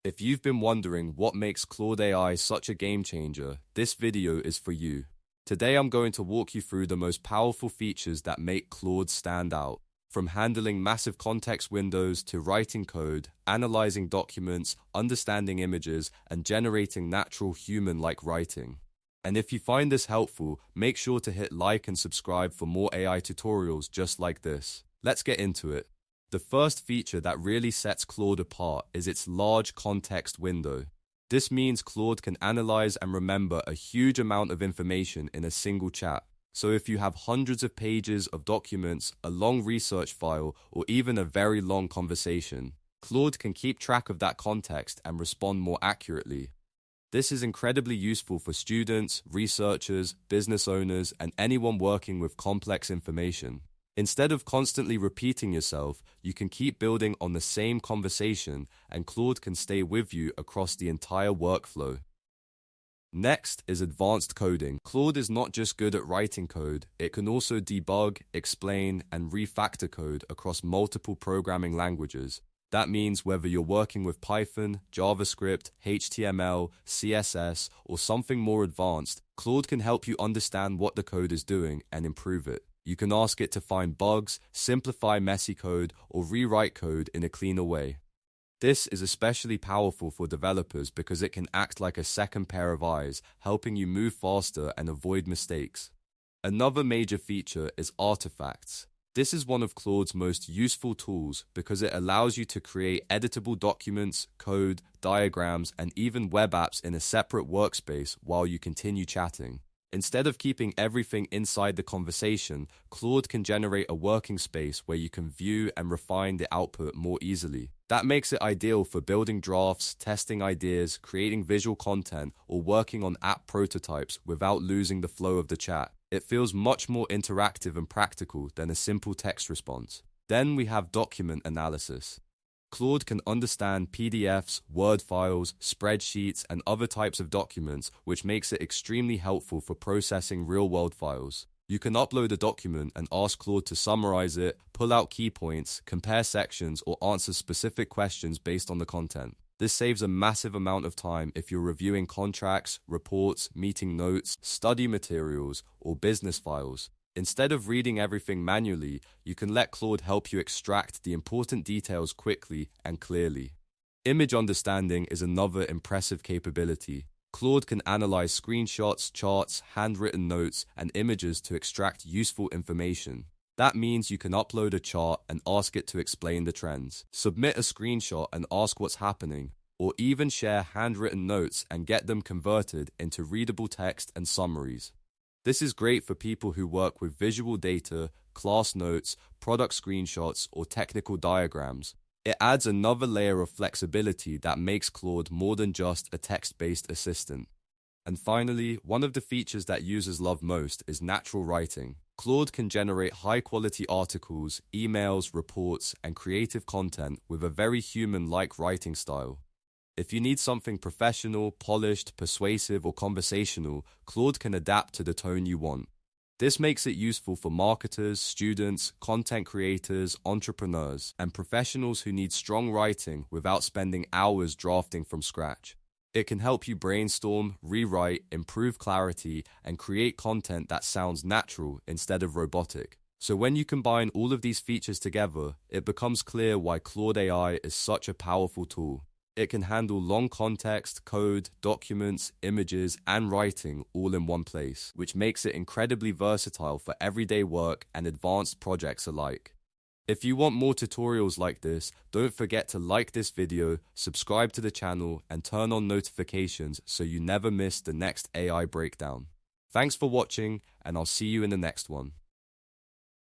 If you've been wondering what makes Claude AI such a game changer, this video is for you. Today I'm going to walk you through the most powerful features that make Claude stand out. From handling massive context windows to writing code, analyzing documents, understanding images, and generating natural human-like writing. And if you find this helpful, make sure to hit like and subscribe for more AI tutorials just like this. Let's get into it. The first feature that really sets Claude apart is its large context window. This means Claude can analyze and remember a huge amount of information in a single chat. So if you have hundreds of pages of documents, a long research file, or even a very long conversation, Claude can keep track of that context and respond more accurately. This is incredibly useful for students, researchers, business owners, and anyone working with complex information. Instead of constantly repeating yourself, you can keep building on the same conversation and Claude can stay with you across the entire workflow. Next is advanced coding. Claude is not just good at writing code, it can also debug, explain, and refactor code across multiple programming languages. That means whether you're working with Python, JavaScript, HTML, CSS, or something more advanced, Claude can help you understand what the code is doing and improve it. You can ask it to find bugs, simplify messy code, or rewrite code in a cleaner way. This is especially powerful for developers because it can act like a second pair of eyes, helping you move faster and avoid mistakes. Another major feature is artifacts. This is one of Claude's most useful tools because it allows you to create editable documents, code, diagrams, and even web apps in a separate workspace while you continue chatting. Instead of keeping everything inside the conversation, Claude can generate a working space where you can view and refine the output more easily. That makes it ideal for building drafts, testing ideas, creating visual content, or working on app prototypes without losing the flow of the chat. It feels much more interactive and practical than a simple text response. Then we have document analysis. Claude can understand PDFs, Word files, spreadsheets, and other types of documents, which makes it extremely helpful for processing real-world files. You can upload a document and ask Claude to summarize it, pull out key points, compare sections, or answer specific questions based on the content. This saves a massive amount of time if you're reviewing contracts, reports, meeting notes, study materials, or business files. Instead of reading everything manually, you can let Claude help you extract the important details quickly and clearly. Image understanding is another impressive capability. Claude can analyze screenshots, charts, handwritten notes, and images to extract useful information. That means you can upload a chart and ask it to explain the trends, submit a screenshot and ask what's happening, or even share handwritten notes and get them converted into readable text and summaries. This is great for people who work with visual data, class notes, product screenshots, or technical diagrams. It adds another layer of flexibility that makes Claude more than just a text-based assistant. And finally, one of the features that users love most is natural writing. Claude can generate high-quality articles, emails, reports, and creative content with a very human-like writing style. If you need something professional, polished, persuasive, or conversational, Claude can adapt to the tone you want. This makes it useful for marketers, students, content creators, entrepreneurs, and professionals who need strong writing without spending hours drafting from scratch. It can help you brainstorm, rewrite, improve clarity, and create content that sounds natural instead of robotic. So when you combine all of these features together, it becomes clear why Claude AI is such a powerful tool. It can handle long context, code, documents, images, and writing all in one place, which makes it incredibly versatile for everyday work and advanced projects alike. If you want more tutorials like this, don't forget to like this video, subscribe to the channel, and turn on notifications so you never miss the next AI breakdown. Thanks for watching, and I'll see you in the next one.